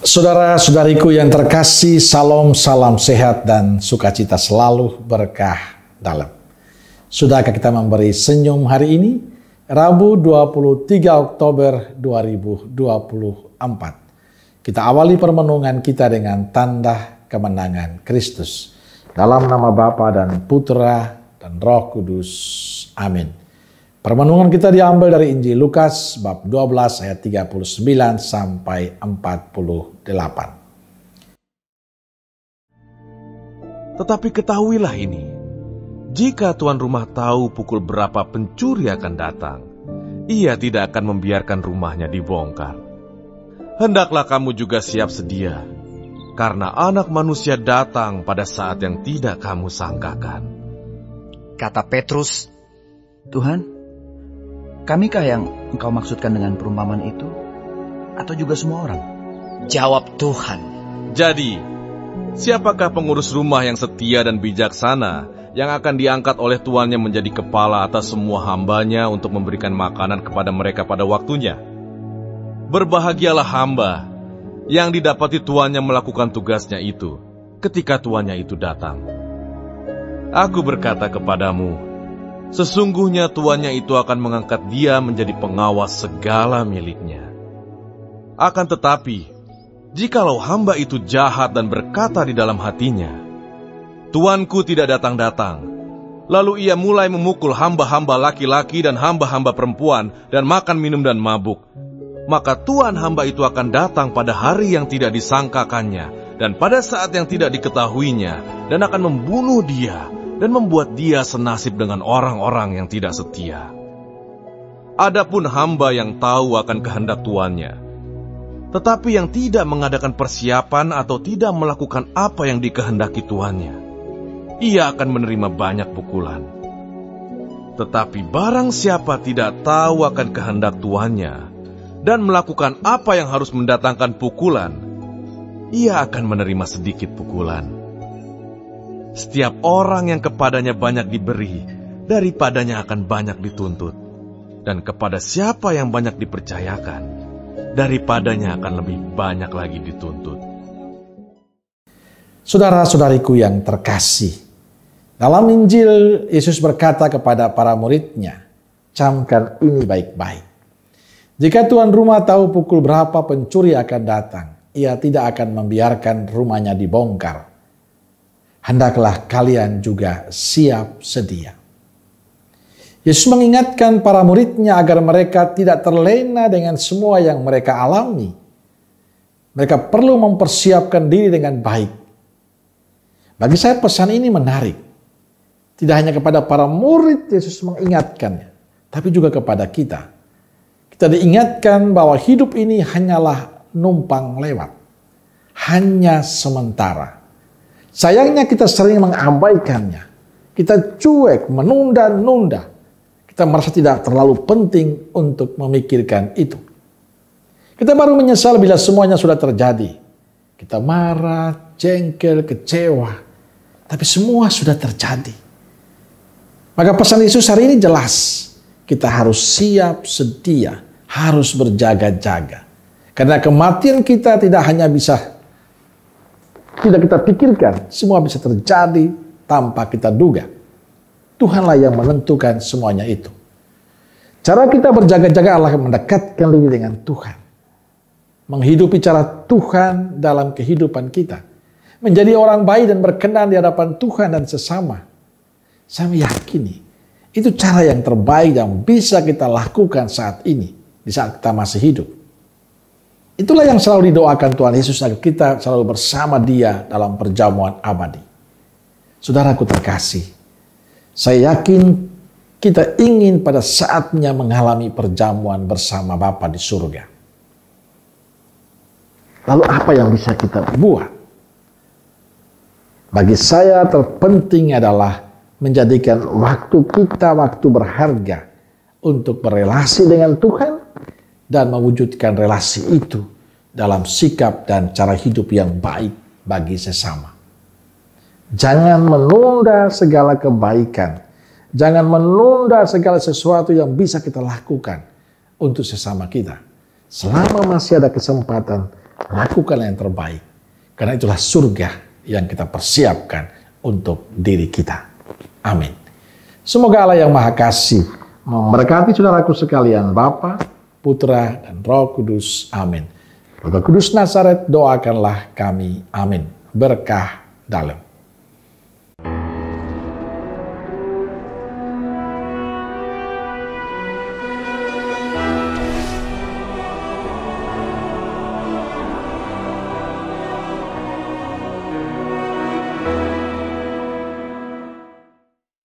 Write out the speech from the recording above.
Saudara-saudariku yang terkasih, salam sehat dan sukacita selalu, berkah dalam. Sudahkah kita memberi senyum hari ini? Rabu 23 Oktober 2024. Kita awali permenungan kita dengan tanda kemenangan Kristus. Dalam nama Bapa dan Putra dan Roh Kudus. Amin. Permenungan kita diambil dari Injil Lukas bab 12 ayat 39 sampai 48. Tetapi ketahuilah ini, jika tuan rumah tahu pukul berapa pencuri akan datang, ia tidak akan membiarkan rumahnya dibongkar. Hendaklah kamu juga siap sedia, karena Anak Manusia datang pada saat yang tidak kamu sangkakan. Kata Petrus, Tuhan, kamikah yang engkau maksudkan dengan perumpamaan itu? Atau juga semua orang? Jawab Tuhan. Jadi, siapakah pengurus rumah yang setia dan bijaksana yang akan diangkat oleh tuannya menjadi kepala atas semua hambanya untuk memberikan makanan kepada mereka pada waktunya? Berbahagialah hamba yang didapati tuannya melakukan tugasnya itu ketika tuannya itu datang. Aku berkata kepadamu, sesungguhnya tuannya itu akan mengangkat dia menjadi pengawas segala miliknya. Akan tetapi, jikalau hamba itu jahat dan berkata di dalam hatinya, Tuanku tidak datang-datang, lalu ia mulai memukul hamba-hamba laki-laki dan hamba-hamba perempuan dan makan minum dan mabuk, maka tuan hamba itu akan datang pada hari yang tidak disangkakannya dan pada saat yang tidak diketahuinya dan akan membunuh dia dan membuat dia senasib dengan orang-orang yang tidak setia. Adapun hamba yang tahu akan kehendak tuannya, tetapi yang tidak mengadakan persiapan atau tidak melakukan apa yang dikehendaki tuannya, ia akan menerima banyak pukulan. Tetapi barang siapa tidak tahu akan kehendak tuannya dan melakukan apa yang harus mendatangkan pukulan, ia akan menerima sedikit pukulan. Setiap orang yang kepadanya banyak diberi, daripadanya akan banyak dituntut. Dan kepada siapa yang banyak dipercayakan, daripadanya akan lebih banyak lagi dituntut. Saudara-saudariku yang terkasih, dalam Injil Yesus berkata kepada para muridnya, camkan ini baik-baik. Jika tuan rumah tahu pukul berapa pencuri akan datang, ia tidak akan membiarkan rumahnya dibongkar. Hendaklah kalian juga siap sedia. Yesus mengingatkan para muridnya agar mereka tidak terlena dengan semua yang mereka alami. Mereka perlu mempersiapkan diri dengan baik. Bagi saya pesan ini menarik. Tidak hanya kepada para murid Yesus mengingatkannya, tapi juga kepada kita. Kita diingatkan bahwa hidup ini hanyalah numpang lewat. Hanya sementara. Sayangnya kita sering mengabaikannya. Kita cuek, menunda-nunda. Kita merasa tidak terlalu penting untuk memikirkan itu. Kita baru menyesal bila semuanya sudah terjadi. Kita marah, jengkel, kecewa. Tapi semua sudah terjadi. Maka pesan Yesus hari ini jelas. Kita harus siap sedia, harus berjaga-jaga. Karena kematian kita tidak hanya bisa tidak kita pikirkan, semua bisa terjadi tanpa kita duga. Tuhanlah yang menentukan semuanya itu. Cara kita berjaga-jaga adalah mendekatkan diri dengan Tuhan. Menghidupi cara Tuhan dalam kehidupan kita. Menjadi orang baik dan berkenan di hadapan Tuhan dan sesama. Saya meyakini, itu cara yang terbaik yang bisa kita lakukan saat ini, di saat kita masih hidup. Itulah yang selalu didoakan Tuhan Yesus agar kita selalu bersama Dia dalam perjamuan abadi. Saudaraku terkasih, saya yakin kita ingin pada saatnya mengalami perjamuan bersama Bapa di surga. Lalu apa yang bisa kita buat? Bagi saya terpenting adalah menjadikan waktu kita waktu berharga untuk berelasi dengan Tuhan dan mewujudkan relasi itu dalam sikap dan cara hidup yang baik bagi sesama. Jangan menunda segala kebaikan. Jangan menunda segala sesuatu yang bisa kita lakukan untuk sesama kita. Selama masih ada kesempatan, lakukanlah yang terbaik. Karena itulah surga yang kita persiapkan untuk diri kita. Amin. Semoga Allah yang Maha Kasih memberkati saudaraku sekalian, Bapa, Putra, dan Roh Kudus. Amin. Roh Kudus Nazaret, doakanlah kami. Amin. Berkah dalam.